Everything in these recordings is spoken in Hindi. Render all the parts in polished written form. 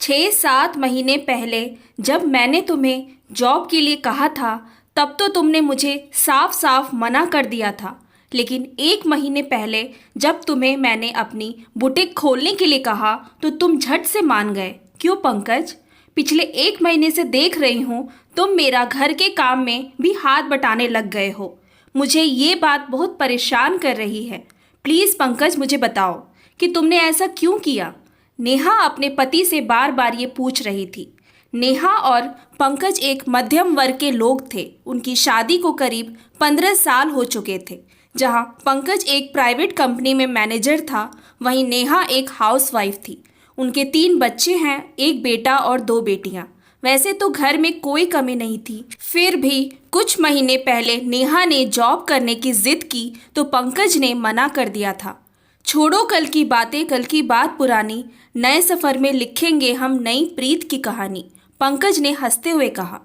6-7 महीने पहले जब मैंने तुम्हें जॉब के लिए कहा था तब तो तुमने मुझे साफ साफ मना कर दिया था। लेकिन 1 महीने पहले जब तुम्हें मैंने अपनी बुटीक खोलने के लिए कहा तो तुम झट से मान गए। क्यों पंकज? पिछले 1 महीने से देख रही हूँ तुम मेरा घर के काम में भी हाथ बटाने लग गए हो। मुझे ये बात बहुत परेशान कर रही है। प्लीज़ पंकज मुझे बताओ कि तुमने ऐसा क्यों किया। नेहा अपने पति से बार बार ये पूछ रही थी। नेहा और पंकज एक मध्यम वर्ग के लोग थे। उनकी शादी को करीब 15 साल हो चुके थे। जहां पंकज एक प्राइवेट कंपनी में मैनेजर था, वहीं नेहा एक हाउसवाइफ थी। उनके 3 बच्चे हैं, एक बेटा और 2 बेटियां। वैसे तो घर में कोई कमी नहीं थी, फिर भी कुछ महीने पहले नेहा ने जॉब करने की जिद की तो पंकज ने मना कर दिया था। छोड़ो कल की बातें, कल की बात पुरानी, नए सफ़र में लिखेंगे हम नई प्रीत की कहानी, पंकज ने हंसते हुए कहा।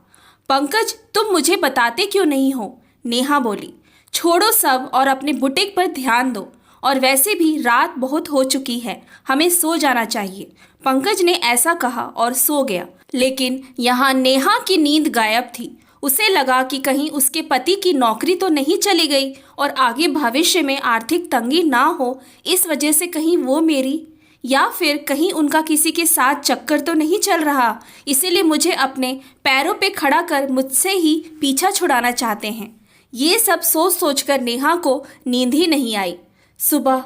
पंकज तुम मुझे बताते क्यों नहीं हो? नेहा बोली। छोड़ो सब और अपने बुटीक पर ध्यान दो, और वैसे भी रात बहुत हो चुकी है, हमें सो जाना चाहिए। पंकज ने ऐसा कहा और सो गया। लेकिन यहाँ नेहा की नींद गायब थी। उसे लगा कि कहीं उसके पति की नौकरी तो नहीं चली गई और आगे भविष्य में आर्थिक तंगी ना हो, इस वजह से कहीं वो मेरी, या फिर कहीं उनका किसी के साथ चक्कर तो नहीं चल रहा, इसीलिए मुझे अपने पैरों पे खड़ा कर मुझसे ही पीछा छुड़ाना चाहते हैं। ये सब सोच सोचकर नेहा को नींद ही नहीं आई। सुबह,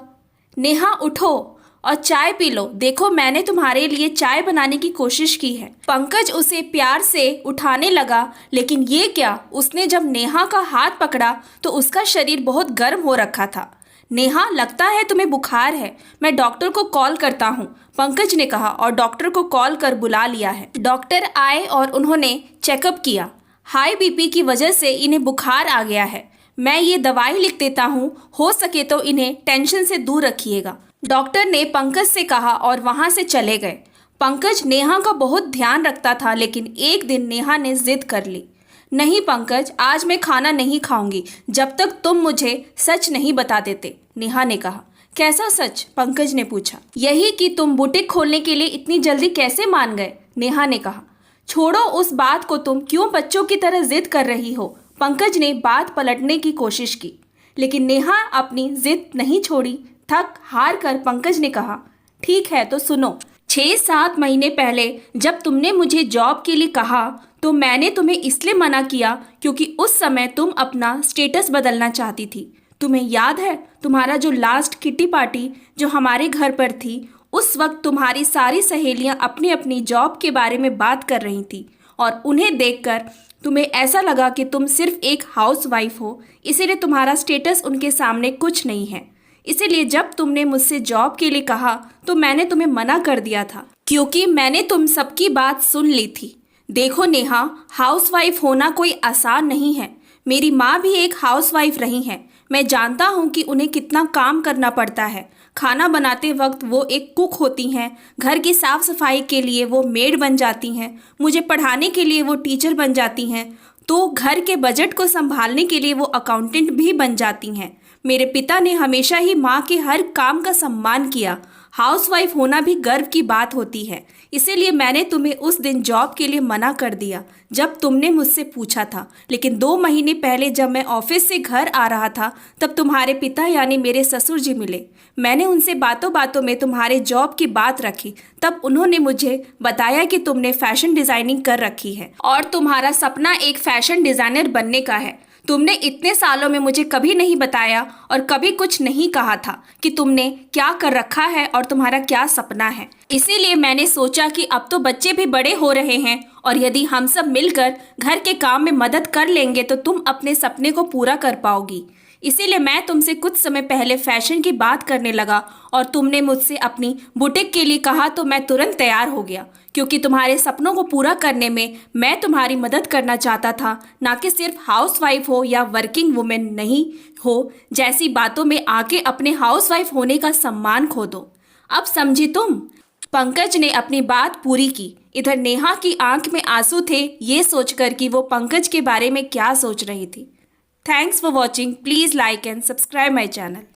नेहा उठो और चाय पी लो, देखो मैंने तुम्हारे लिए चाय बनाने की कोशिश की है। पंकज उसे प्यार से उठाने लगा, लेकिन ये क्या, उसने जब नेहा का हाथ पकड़ा तो उसका शरीर बहुत गर्म हो रखा था। नेहा लगता है तुम्हें बुखार है, मैं डॉक्टर को कॉल करता हूँ, पंकज ने कहा और डॉक्टर को कॉल कर बुला लिया है। डॉक्टर आए और उन्होंने चेकअप किया। हाई बीपी की वजह से इन्हें बुखार आ गया है। मैं ये दवाई लिख देता हूँ, हो सके तो इन्हें टेंशन से दूर रखिएगा, डॉक्टर ने पंकज से कहा और वहाँ से चले गए। पंकज नेहा का बहुत ध्यान रखता था, लेकिन एक दिन नेहा ने जिद कर ली। नहीं पंकज, आज मैं खाना नहीं खाऊंगी जब तक तुम मुझे सच नहीं बता देते, नेहा ने कहा। कैसा सच? पंकज ने पूछा। यही कि तुम बुटीक खोलने के लिए इतनी जल्दी कैसे मान गए, नेहा ने कहा। छोड़ो उस बात को, तुम क्यों बच्चों की तरह जिद कर रही हो? पंकज ने बात पलटने की कोशिश की, लेकिन नेहा अपनी जिद नहीं छोड़ी। थक हार कर पंकज ने कहा, ठीक है तो सुनो। 6-7 महीने पहले जब तुमने मुझे जॉब के लिए कहा तो मैंने तुम्हें इसलिए मना किया क्योंकि उस समय तुम अपना स्टेटस बदलना चाहती थी। तुम्हें याद है तुम्हारा जो लास्ट किटी पार्टी जो हमारे घर पर थी, उस वक्त तुम्हारी सारी सहेलियां अपनी अपनी जॉब के बारे में बात कर रही थी और उन्हें देखकर तुम्हें ऐसा लगा कि तुम सिर्फ एक हाउसवाइफ हो, इसीलिए तुम्हारा स्टेटस उनके सामने कुछ नहीं है। इसीलिए जब तुमने मुझसे जॉब के लिए कहा तो मैंने तुम्हें मना कर दिया था, क्योंकि मैंने तुम सबकी बात सुन ली थी। देखो नेहा, हाउसवाइफ होना कोई आसान नहीं है। मेरी माँ भी एक हाउसवाइफ रही हैं। मैं जानता हूँ कि उन्हें कितना काम करना पड़ता है। खाना बनाते वक्त वो एक कुक होती हैं, घर की साफ सफाई के लिए वो मेड बन जाती हैं, मुझे पढ़ाने के लिए वो टीचर बन जाती हैं, तो घर के बजट को संभालने के लिए वो अकाउंटेंट भी बन जाती हैं। मेरे पिता ने हमेशा ही माँ के हर काम का सम्मान किया। हाउसवाइफ होना भी गर्व की बात होती है। इसीलिए मैंने तुम्हें उस दिन जॉब के लिए मना कर दिया जब तुमने मुझसे पूछा था। लेकिन 2 महीने पहले जब मैं ऑफिस से घर आ रहा था तब तुम्हारे पिता यानी मेरे ससुर जी मिले। मैंने उनसे बातों बातों में तुम्हारे जॉब की बात रखी। तब उन्होंने मुझे बताया कि तुमने फैशन डिज़ाइनिंग कर रखी है और तुम्हारा सपना एक फैशन डिज़ाइनर बनने का है। तुमने इतने सालों में मुझे कभी नहीं बताया और कभी कुछ नहीं कहा था कि तुमने क्या कर रखा है और तुम्हारा क्या सपना है। इसीलिए मैंने सोचा कि अब तो बच्चे भी बड़े हो रहे हैं और यदि हम सब मिलकर घर के काम में मदद कर लेंगे तो तुम अपने सपने को पूरा कर पाओगी। इसीलिए मैं तुमसे कुछ समय पहले फैशन की बात करने लगा और तुमने मुझसे अपनी बुटीक के लिए कहा तो मैं तुरंत तैयार हो गया, क्योंकि तुम्हारे सपनों को पूरा करने में मैं तुम्हारी मदद करना चाहता था, ना कि सिर्फ हाउसवाइफ हो या वर्किंग वुमेन नहीं हो जैसी बातों में आके अपने हाउसवाइफ होने का सम्मान खो दो। अब समझी तुम? पंकज ने अपनी बात पूरी की। इधर नेहा की आंख में आंसू थे, ये सोचकर कि वो पंकज के बारे में क्या सोच रही थी। Thanks for watching. Please like and subscribe my channel.